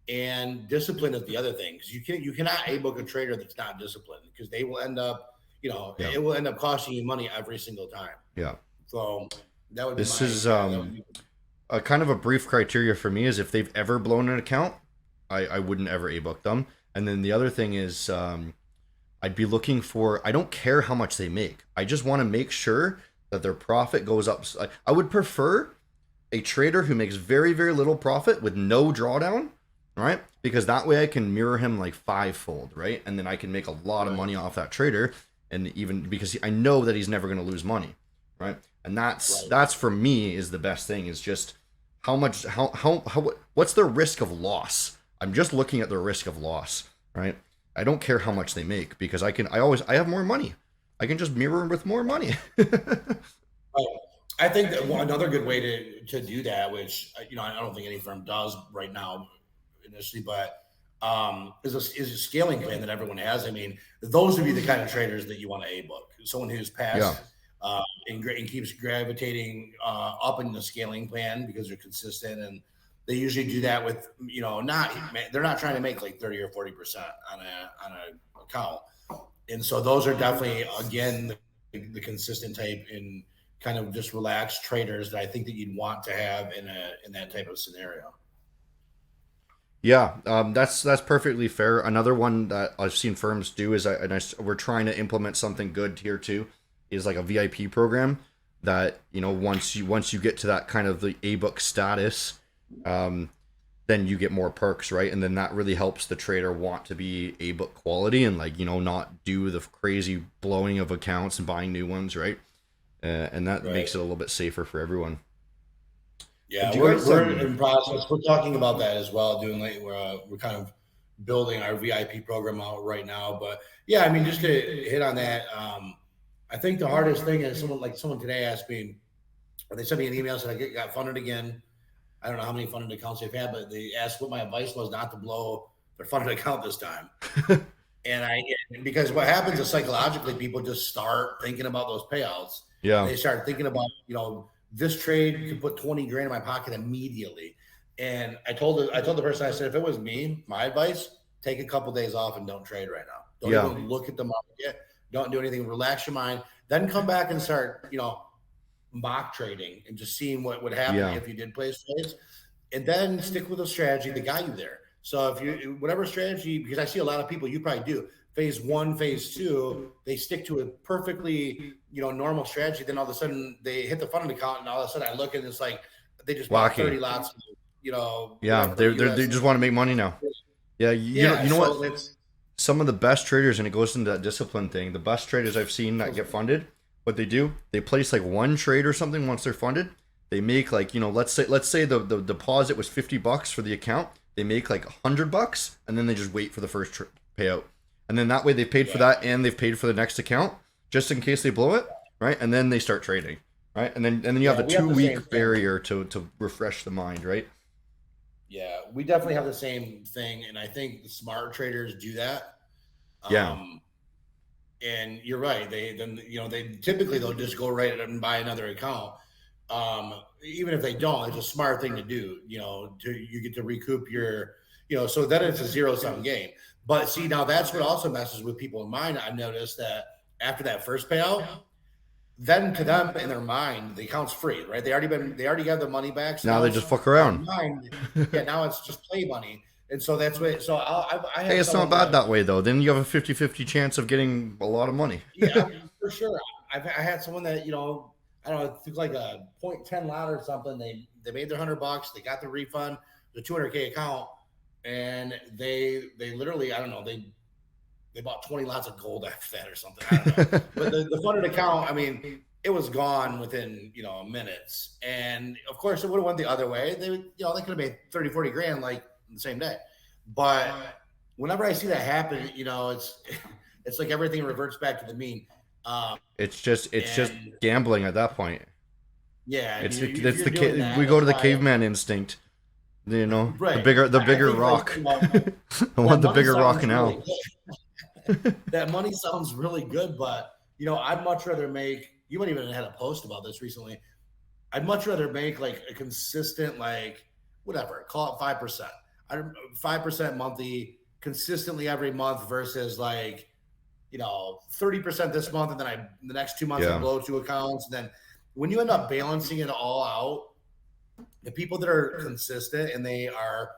and discipline is the other thing. Because you cannot A-book a trader that's not disciplined because they will end up, it will end up costing you money every single time. Yeah. So that would be this is a kind of a brief criteria for me is if they've ever blown an account, I wouldn't ever A-book them. And then the other thing is I'd be looking for, I don't care how much they make. I just want to make sure that their profit goes up. I would prefer a trader who makes very, very little profit with no drawdown, right? Because that way I can mirror him like 5-fold, right? And then I can make a lot of money off that trader. And even because I know that he's never going to lose money, right? And that's for me is the best thing is just what's the risk of loss? I'm just looking at the risk of loss, right? I don't care how much they make because I have more money. I can just mirror with more money. I think that another good way to do that, which I don't think any firm does right now initially, but is a scaling plan that everyone has. I mean, those would be the kind of traders that you want to A-book. Someone who's passed and keeps gravitating up in the scaling plan because they're consistent and they usually do that with, they're not trying to make like 30 or 40% on a account. And so those are definitely, again, the consistent type and kind of just relaxed traders that I think that you'd want to have in that type of scenario. Yeah, that's perfectly fair. Another one that I've seen firms do is, we're trying to implement something good here too, is like a VIP program that, once you get to that kind of the A-book status, then you get more perks, right? And then that really helps the trader want to be A-book quality and, like, not do the crazy blowing of accounts and buying new ones, right? And that makes it a little bit safer for everyone. Yeah, we're in process. We're talking about that as well. We're kind of building our VIP program out right now. But yeah, I mean, just to hit on that, I think the hardest thing is someone today asked me, or they sent me an email, said I got funded again. I don't know how many funded accounts they've had, but they asked what my advice was not to blow their funded account this time. Because what happens is psychologically, people just start thinking about those payouts. Yeah. They start thinking about, this trade could put 20 grand in my pocket immediately. And I told the person, I said, if it was me, my advice, take a couple days off and don't trade right now. Don't even look at the market. Don't do anything. Relax your mind. Then come back and start, mock trading and just seeing what would happen if you did place trades. And then stick with a strategy that got you there. So whatever strategy, because I see a lot of people, you probably do, phase 1, phase 2, they stick to a perfectly, normal strategy. Then all of a sudden they hit the funded account, and all of a sudden I look and it's like they just bought 30 lots. Yeah, they just want to make money now. Yeah, you know what? Some of the best traders, and it goes into that discipline thing. The best traders I've seen that get funded, what they do, they place like one trade or something once they're funded. They make like, let's say the deposit was $50 for the account. They make like $100, and then they just wait for the first payout. And then that way they paid for that, and they've paid for the next account just in case they blow it, right? And then they start trading, right? And then you have the 2-week barrier to refresh the mind, right? Yeah, we definitely have the same thing, and I think the smart traders do that. And you're right. They typically they'll just go right and buy another account. Even if they don't, it's a smart thing to do. You get to recoup your, so then it's a zero-sum game. But see, now that's what also messes with people in mind. I've noticed that after that first payout, then to them in their mind, the account's free, right? They already got the money back. So now they just fuck around. Now it's just play money. And so that's what. So hey, it's not bad that way though. Then you have a 50-50 chance of getting a lot of money. Yeah, for sure. I had someone that I don't know, it took like a 0.10 lot or something. They made their $100. They got the refund, the $200K account, and they literally, I don't know, they bought 20 lots of gold after that or something. I don't know. But the funded account, I mean, it was gone within minutes. And of course, it would have went the other way. They could have made 30, 40 grand like the same day. But whenever I see that happen, it's like everything reverts back to the mean. It's just gambling at that point. Yeah, we go to the caveman instinct. Right. the bigger rock. I want the bigger rock now. That money sounds really good, but I'd much rather make. You might even had a post about this recently. I'd much rather make like a consistent, like whatever, call it 5%, 5% monthly, consistently every month versus like 30% this month, and then the next 2 months I blow 2 accounts, and then when you end up balancing it all out, the people that are consistent and they are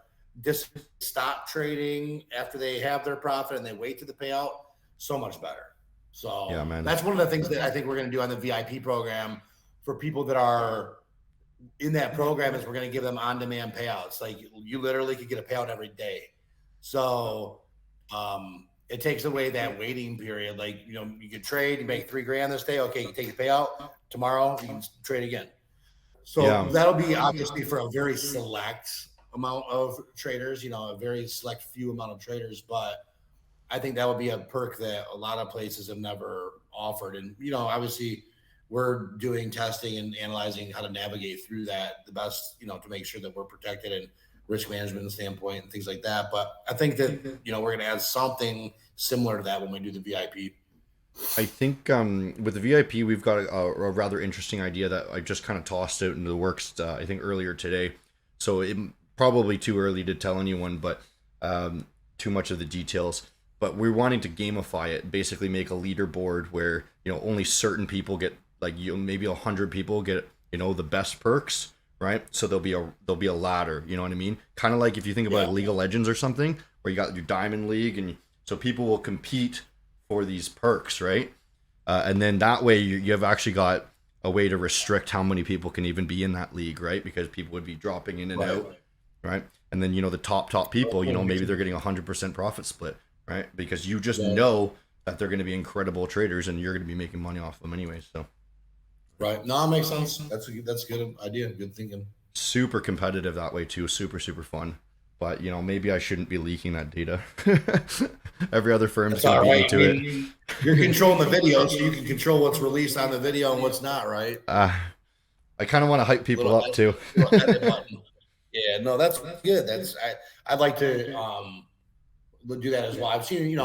just stop trading after they have their profit and they wait to the payout, so much better. So yeah, man, that's one of the things that I think we're going to do on the VIP program for people that are in that program is we're going to give them on-demand payouts. Like you literally could get a payout every day. So it takes away that waiting period. Like, you could trade, you make $3 grand this day. Okay, you take the payout. Tomorrow you can trade again. So that'll be obviously for a very select amount of traders, a very select few amount of traders. But I think that would be a perk that a lot of places have never offered. And, obviously we're doing testing and analyzing how to navigate through that the best, to make sure that we're protected and risk management standpoint and things like that. But I think that, we're going to add something similar to that when we do the VIP. I think with the VIP, we've got a rather interesting idea that I just kind of tossed out into the works, I think earlier today. So probably too early to tell anyone, but too much of the details. But we're wanting to gamify it, basically make a leaderboard where only certain people get, like, maybe 100 people get the best perks, right? So there'll be a ladder, you know what I mean? Kind of like if you think about League of Legends or something, where you got your Diamond League, and so people will compete for these perks, right? And then that way you have actually got a way to restrict how many people can even be in that league, right? Because people would be dropping in and out, right? And then the top people, maybe they're getting 100% profit split, right? Because you just know that they're going to be incredible traders, and you're going to be making money off them anyway. So, right, no, it makes sense. That's a good idea. Good thinking. Super competitive that way too. Super fun. But maybe I shouldn't be leaking that data. Every other firm's going to beat me to it. You're controlling the video, so you can control what's released on the video and what's not, right? I kind of want to hype people up too. Yeah, no, that's good. I'd like to do that as well. I've seen,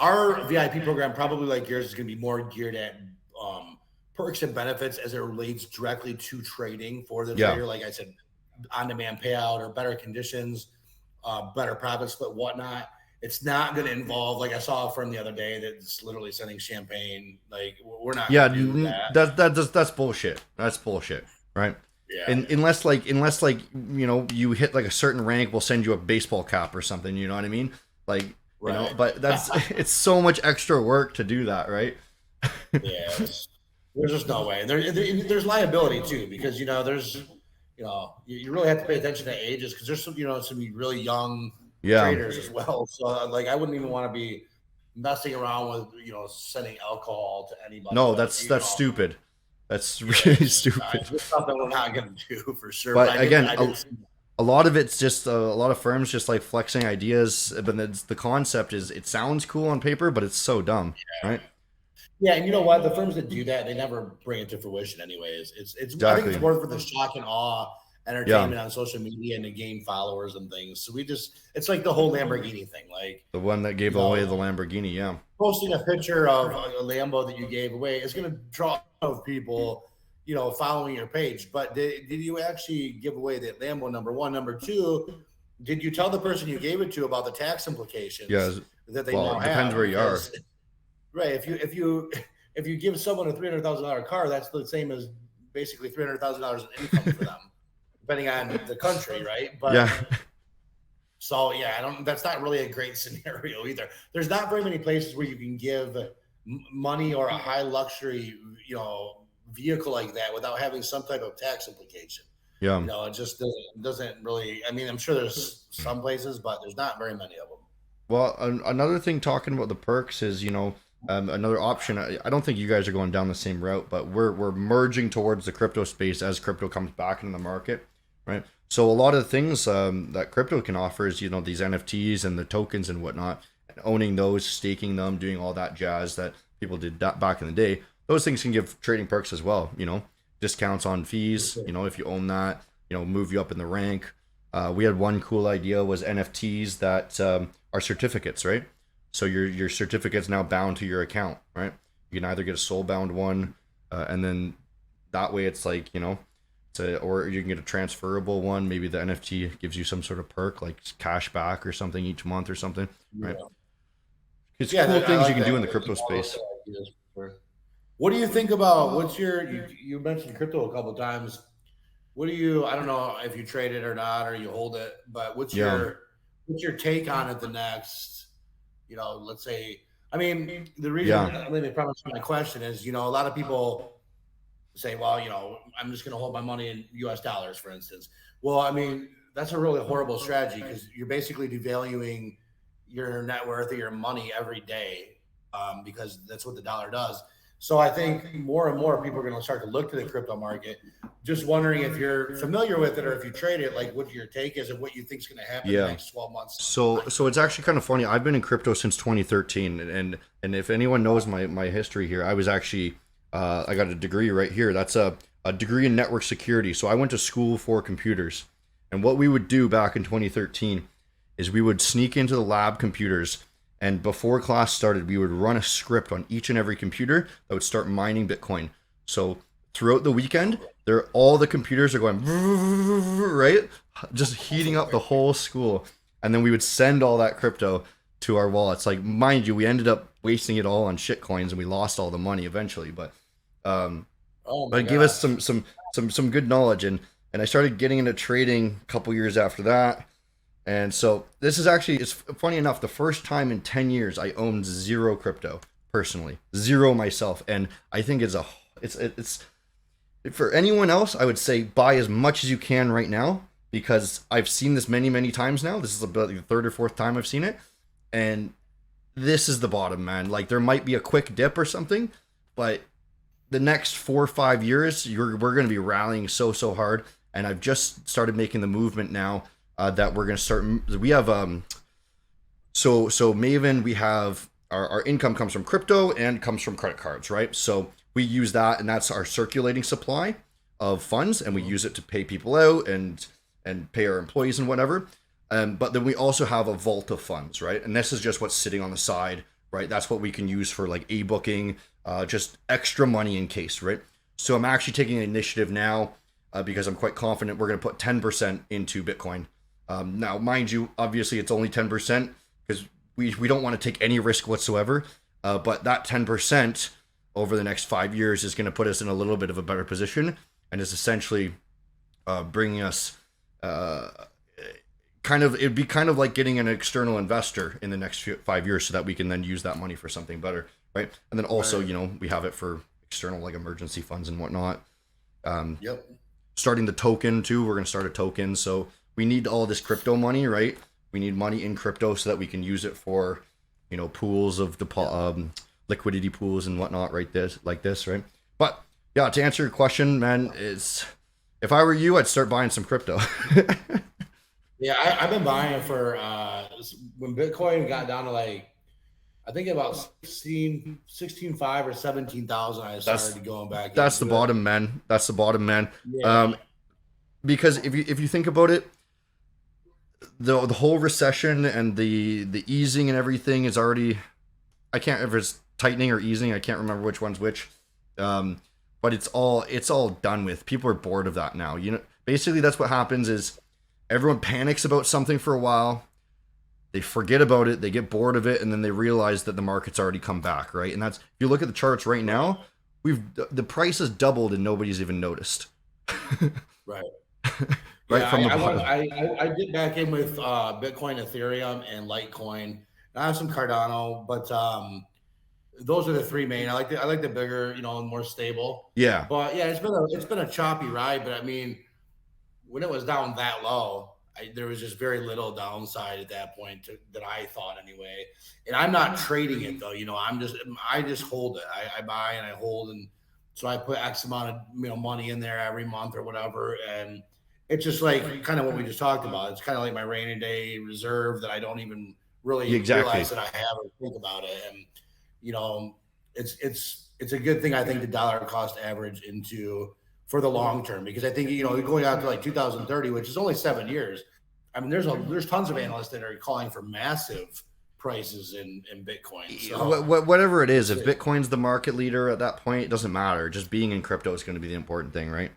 our VIP program, probably like yours, is going to be more geared at perks and benefits as it relates directly to trading for the trader. Like I said, on-demand payout or better conditions, better profit split, whatnot. It's not going to involve, like I saw a firm the other day that's literally sending champagne. Like, we're not. Yeah, that's bullshit. That's bullshit, right? Yeah. And unless you hit like a certain rank, we'll send you a baseball cap or something. You know what I mean? Like, but that's it's so much extra work to do that, right? Yeah, there's just no way. There's liability too, because there's you really have to pay attention to ages, because there's some really young traders as well. So like, I wouldn't even want to be messing around with sending alcohol to anybody. No, that's stupid. That's really stupid. It's something we're not going to do for sure. But again, a lot of it's just a lot of firms just like flexing ideas, but the concept is, it sounds cool on paper, but it's so dumb, right? Yeah, and you know what? The firms that do that, they never bring it to fruition anyways. It's exactly. I think it's more for the shock and awe entertainment on social media and to gain followers and things. So it's like the whole Lamborghini thing. Like the one that gave away the Lamborghini, posting a picture of a Lambo that you gave away is going to draw people, following your page. But did you actually give away that Lambo, number one? Number two, did you tell the person you gave it to about the tax implications that they now have? It depends where you are. Right. If you give someone a $300,000 car, that's the same as basically $300,000 in income for them, depending on the country, right? But so that's not really a great scenario either. There's not very many places where you can give money or a high luxury, vehicle like that without having some type of tax implication. Yeah. It just doesn't really. I mean, I'm sure there's some places, but there's not very many of them. Well, another thing talking about the perks is, another option. I don't think you guys are going down the same route, but we're merging towards the crypto space as crypto comes back into the market, right? So a lot of the things that crypto can offer is, these NFTs and the tokens and whatnot, and owning those, staking them, doing all that jazz that people did back in the day. Those things can give trading perks as well, discounts on fees, if you own that, move you up in the rank. We had one cool idea was NFTs that are certificates, right? So your certificate's now bound to your account, right? You can either get a soul bound one, and then that way it's like, or you can get a transferable one. Maybe the NFT gives you some sort of perk, like cash back or something each month or something, right? It's cool things you can do in the crypto space. What do you think about you mentioned crypto a couple of times. I don't know if you trade it or not, or you hold it, but what's your take on it the next, let's say, I mean, the reason they probably my question is, a lot of people say, well, I'm just going to hold my money in US dollars, for instance. Well, I mean, that's a really horrible strategy, because you're basically devaluing your net worth or your money every day, because that's what the dollar does. So I think more and more people are going to start to look to the crypto market. Just wondering if you're familiar with it, or if you trade it, like what your take is and what you think is going to happen in the next 12 months. So it's actually kind of funny. I've been in crypto since 2013, and if anyone knows my history here, I was actually I got a degree right here. That's a degree in network security. So I went to school for computers, and what we would do back in 2013 is we would sneak into the lab computers. And before class started, we would run a script on each and every computer that would start mining Bitcoin. So throughout the weekend, all the computers are going, right? just heating up the whole school. And then we would send all that crypto to our wallets. Like, mind you, we ended up wasting it all on shit coins and we lost all the money eventually. Um, Oh but my it gave us gosh. some good knowledge, and I started getting into trading a couple years after that. And so this is actually, it's funny enough, the first time in 10 years I owned zero crypto personally, zero myself. And I think it's for anyone else, I would say buy as much as you can right now, because I've seen this many times now. This is about the third or fourth time I've seen it. And this is the bottom, man. Like, there might be a quick dip or something, but the next 4 or 5 years, we're going to be rallying so hard. And I've just started making the movement now, that we're going to start. We have so Maven, we have our income comes from crypto and comes from credit cards, right? So we use that, and that's our circulating supply of funds, and we use it to pay people out and pay our employees and whatever. But then we also have a vault of funds, right? And this is just what's sitting on the side, right? That's what we can use for like e-booking, just extra money in case, right? So I'm actually taking an initiative now, because I'm quite confident we're going to put 10% into Bitcoin. Now, mind you, obviously it's only 10% because we don't want to take any risk whatsoever. But that 10% over the next 5 years is going to put us in a little bit of a better position, and is essentially bringing us it'd be kind of like getting an external investor in the next 5 years, so that we can then use that money for something better, right? And then also, Right. we have it for external like emergency funds and whatnot. Um, Yep. Starting the token too. We're going to start a token. So we need all this crypto money, right? We need money in crypto so that we can use it for, pools of liquidity pools and whatnot, right? This, right? But yeah, to answer your question, man, is if I were you, I'd start buying some crypto. Yeah, I've been buying for when Bitcoin got down to like I think about 16.5 or 17,000. I that's started going back that's the into it. bottom, man. That's the bottom, man. Yeah, Um, because if you think about it, the whole recession and the easing and everything is already, I can't, if it's tightening or easing, I can't remember which one's which. Um, but it's all done with. People are bored of that now. Basically that's what happens is everyone panics about something for a while, they forget about it, they get bored of it, and then they realize that the market's already come back, right? And that's, if you look at the charts right right, now, the price has doubled and nobody's even noticed. right. Right Yeah, from the I went. bottom. I did back in with Bitcoin, Ethereum, and Litecoin. I have some Cardano, but those are the three main. I like the bigger, more stable. Yeah, But yeah, it's been a choppy ride. But I mean, when it was down that low, there was just very little downside at that point that I thought anyway. And I'm not trading it though. I just hold it. I buy and I hold, and so I put X amount of money in there every month or whatever, and it's just like kind of what we just talked about. It's kind of like my rainy day reserve that I don't even yeah, really realize exactly. that I have or think about it. And you know, it's a good thing I think the dollar cost average into for the long term because I think going out to like 2030, which is only 7 years. I mean, there's tons of analysts that are calling for massive prices in Bitcoin. So Whatever it we'll is, if see. Bitcoin's the market leader at that point, it doesn't matter. Just being in crypto is going to be the important thing, right?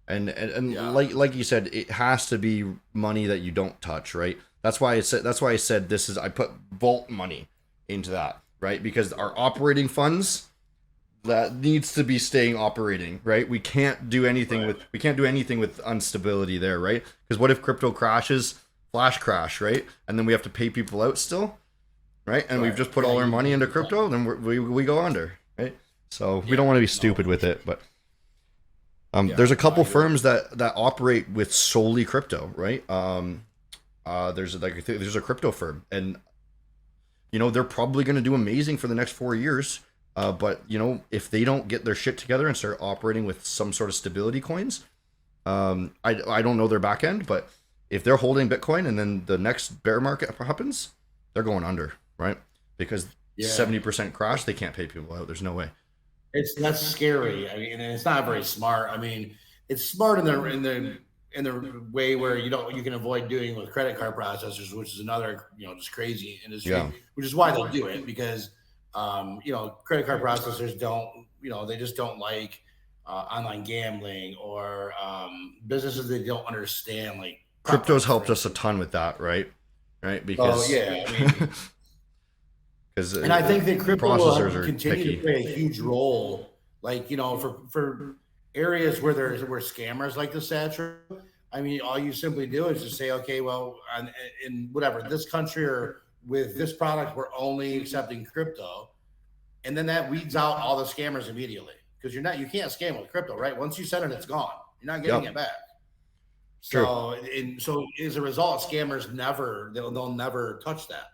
And Yeah, like you said, it has to be money that you don't touch, right? That's why I said this is, I put vault money into that, right? Because our operating funds, that needs to be staying operating, right? right. We can't do anything with instability there, right? Because what if crypto crashes, flash crash, right? And then we have to pay people out still, right? And we've Right. just put Yeah, all our you money just into keep crypto, then we go under, right? So we yeah, don't want to be no, stupid for with sure. it, but Yeah, there's a no, I couple agree. firms that operate with solely crypto, right? There's a crypto firm, and they're probably going to do amazing for the next 4 years. But if they don't get their shit together and start operating with some sort of stability coins, I don't know their back end, but if they're holding Bitcoin and then the next bear market happens, they're going under, right? Because Yeah. 70% crash, they can't pay people out. There's no way. That's scary. I mean, and it's not very smart. I mean, it's smart in the way where you can avoid doing with credit card processors, which is another just crazy Yeah, industry, which is why they do it because credit card processors don't they just don't like online gambling or businesses that don't understand like crypto's for helped us a instance. ton with that, right? Right, Oh because yeah, I mean, because and I think that crypto processors will are continue to picky. play a huge role, like for areas where where scammers like to saturate. I mean, all you simply do is just say, okay, well, in whatever this country or with this product, we're only accepting crypto, and then that weeds out all the scammers immediately because you can't scam with crypto, right? Once you send it, it's gone. You're not getting Yep, it back. true. So as a result, scammers they'll never touch that.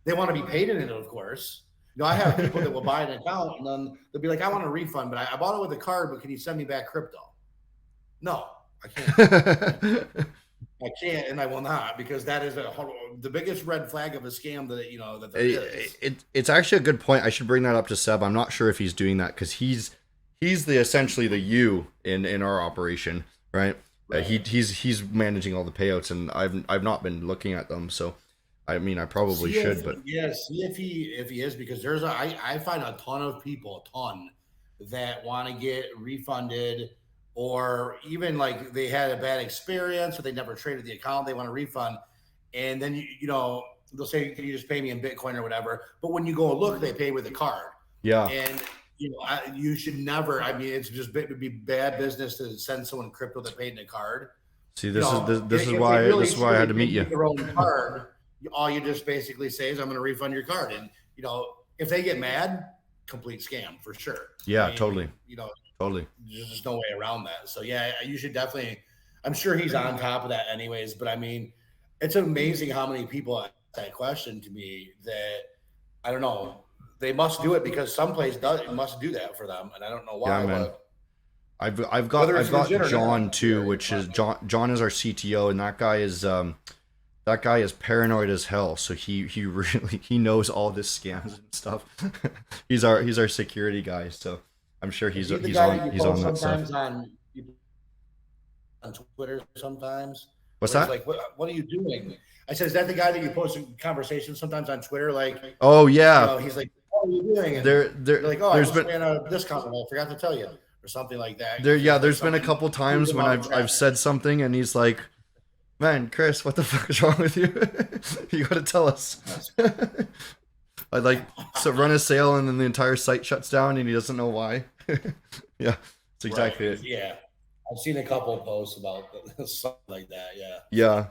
They want to be paid in it, of course. I have people that will buy an account and then they'll be like, I want a refund, but I bought it with a card, but can you send me back crypto? No, I can't. I can't, and I will not because that is the biggest red flag of a scam that there is. It's actually a good point. I should bring that up to Seb. I'm not sure if he's doing that because he's the essentially the you in our operation, right? Right. He's managing all the payouts, and I've not been looking at them. So, I mean, I probably should, but See if he is because I find a ton of people, that want to get refunded or even like they had a bad experience or they never traded the account, they want a refund, and then they'll say, can you just pay me in Bitcoin or whatever? But when you go look, they pay with a card, yeah. and you should never. I mean, it would be bad business to send someone crypto that paid in a card. See, This this is why I had to meet you. Their own card. All you just basically say is, "I'm going to refund your card," and if they get mad, complete scam for sure. Yeah, I mean, totally. Totally. There's just no way around that. So yeah, you should definitely. I'm sure he's on top of that, anyways. But I mean, it's amazing how many people ask that question to me that I don't know. They must do it because someplace must do that for them, and I don't know why. Yeah, man. But I've got John too, not, which is John is our CTO, and that guy is paranoid as hell. So he really he knows all this scams and stuff. he's our security guy, so I'm sure he's on that stuff. On Twitter sometimes. What's that? Like, what are you doing? I said, is that the guy that you post conversations sometimes on Twitter? Like, oh yeah, he's like, what are you doing? And they're like, oh, there's I just ran a discount. I forgot to tell you, or something like that. There's been a couple times when I've said something and he's like, man, Chris, what the fuck is wrong with you? You gotta tell us. I run a sale and then the entire site shuts down and he doesn't know why. Yeah, that's exactly it. Yeah, I've seen a couple of posts about something like that. Yeah.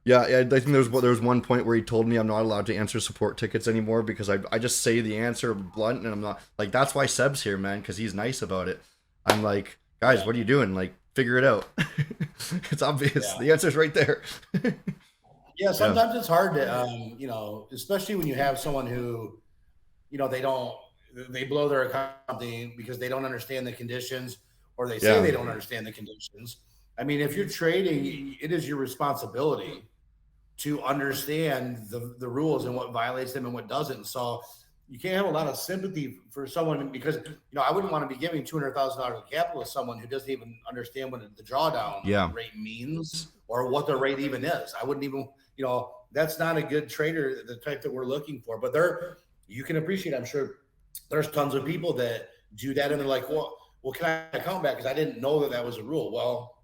I think there was one point where he told me I'm not allowed to answer support tickets anymore because I just say the answer blunt and I'm not like, that's why Seb's here, man, because he's nice about it. I'm like, guys, what are you doing? Like, figure it out. It's obvious. Yeah. The answer's right there. Yeah, sometimes it's hard to, especially when you have someone who, they blow their account because they don't understand the conditions or they say they don't understand the conditions. I mean, if you're trading, it is your responsibility to understand the rules and what violates them and what doesn't. So you can't have a lot of sympathy for someone because, I wouldn't want to be giving $200,000 of capital to someone who doesn't even understand what the drawdown rate means or what the rate even is. I wouldn't even, that's not a good trader, the type that we're looking for. But you can appreciate, I'm sure there's tons of people that do that and they're like, well, can I account back? Because I didn't know that was a rule. Well,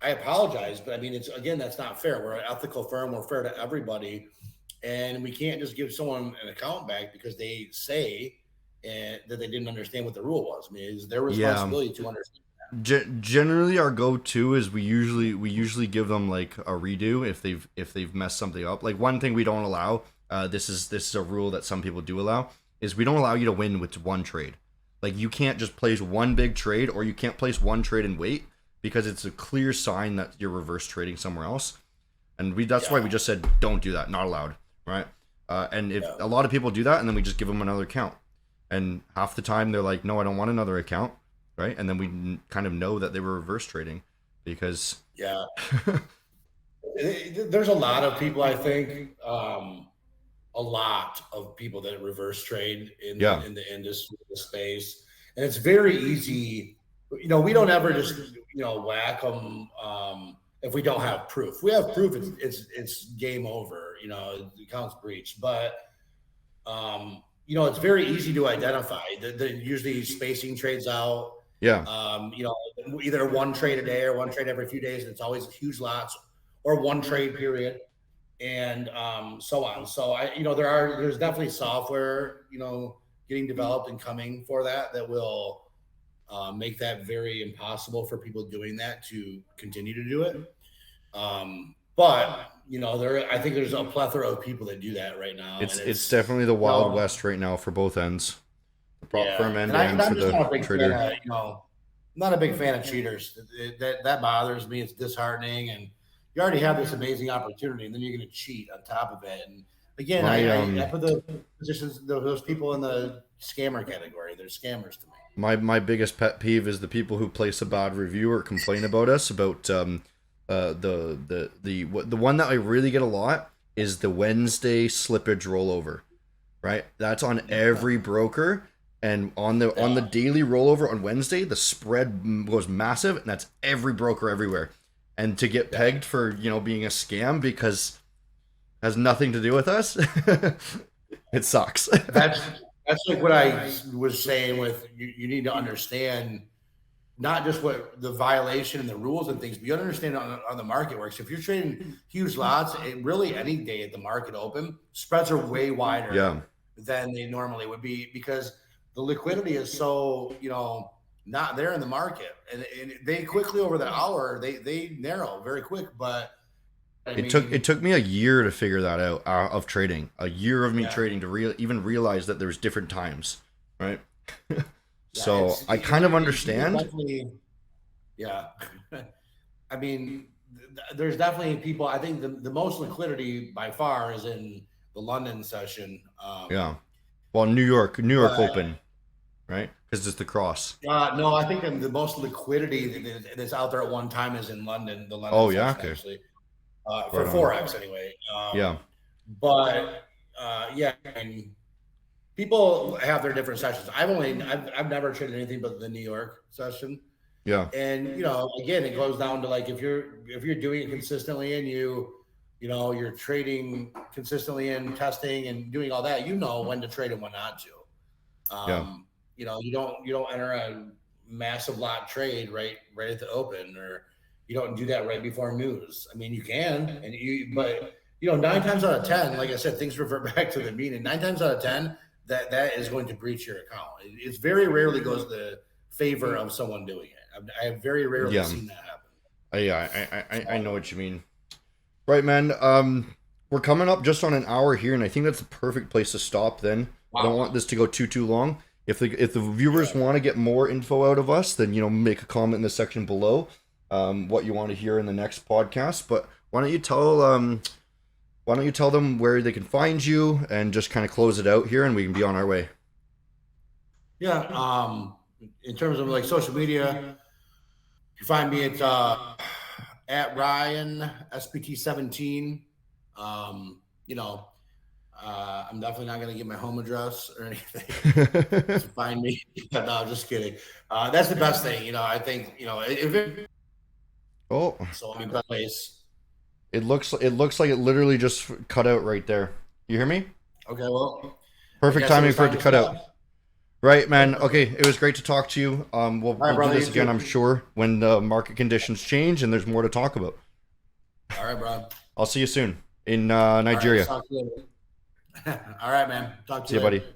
I apologize, but I mean, that's not fair. We're an ethical firm. We're fair to everybody. And we can't just give someone an account back because they say that they didn't understand what the rule was. I mean, it's their responsibility to understand that. Generally, our go-to is we usually give them like a redo if they've messed something up. Like one thing we don't allow, this is a rule that some people do allow, is we don't allow you to win with one trade. Like you can't just place one big trade or you can't place one trade and wait because it's a clear sign that you're reverse trading somewhere else. And that's why we just said don't do that, not allowed. Right. And if a lot of people do that and then we just give them another account and half the time they're like, no, I don't want another account. Right. And then we kind of know that they were reverse trading because. Yeah. There's a lot of people, I think, a lot of people that reverse trade in the industry, the space. And it's very easy. We don't ever just, whack them. If we don't have proof, if we have proof, it's game over. The account's breached. But it's very easy to identify. They're usually spacing trades out, Yeah. You know, either one trade a day or one trade every few days. And it's always huge lots or one trade period, and so on. So you know, there's definitely software, you know, getting developed and coming for that will make that very impossible for people doing that to continue to do it. But you know, I think there's a plethora of people that do that right now, and It's definitely the you Wild know, West right now for both ends. The prop yeah. firm end And and I'm for just the not a big fan trader. of, you know, I'm not a big fan of cheaters. That bothers me. It's disheartening, and you already have this amazing opportunity, and then you're going to cheat on top of it. And again, I put the positions, those people in the scammer category. They're scammers to me. My biggest pet peeve is the people who place a bad review or complain about us about the one that I really get a lot is the Wednesday slippage rollover, right? That's on every broker, and on the daily rollover on Wednesday, the spread goes massive, and that's every broker everywhere. And to get pegged for, you know, being a scam because it has nothing to do with us, it sucks. That's like what I was saying with you. You need to understand not just what the violation and the rules and things, but you understand on the market works. If you're trading huge lots, it really any day at the market open, spreads are way wider Yeah. than they normally would be because the liquidity is so, you know, not there in the market. And they quickly over the hour, they narrow very quick. But I mean, It took me a year to figure that out of trading. A year of me yeah, trading to even realize that there's different times, right? yeah, So I kind of understand. Yeah. I mean, there's definitely people. I think the most liquidity by far is in the London session. Yeah. Well, New York But Open, right? Because it's the cross. no, I think the most liquidity that's out there at one time is in London, the London Oh yeah, session, okay, actually, for right on. Forex anyway. Yeah, But yeah, I mean, people have their different sessions. I've never traded anything but the New York session. yeah. And you know, again, it goes down to like if you're doing it consistently and you know you're trading consistently and testing and doing all that, you know when to trade and when not to. Yeah. You know, you don't enter a massive lot trade right at the open, or you don't do that right before news. I mean, you can, and but you know, 9 times out of 10, like I said, things revert back to the mean, and 9 times out of 10, that is going to breach your account. It's very rarely goes the favor of someone doing it. I have very rarely Yeah. seen that happen. I know what you mean. Right, man. We're coming up just on an hour here, and I think that's the perfect place to stop. Then I don't want this to go too long. If the viewers want to get more info out of us, then, you know, make a comment in the section below, what you want to hear in the next podcast. But why don't you tell them where they can find you and just kind of close it out here, and we can be on our way. Yeah. In terms of like social media, you find me at Ryan SPT17. You know, I'm definitely not going to give my home address or anything to find me. No, just kidding. That's the best thing. You know, I think, you know, if it, Oh, so I'm in best place. it looks like it literally just cut out right there. You hear me? Okay, well, Perfect timing for it to cut out. Right, man. Okay, it was great to talk to you. We'll do this again, I'm sure, when the market conditions change and there's more to talk about. All right, bro. I'll see you soon in Nigeria. All right, man. Talk to you See you, later. buddy.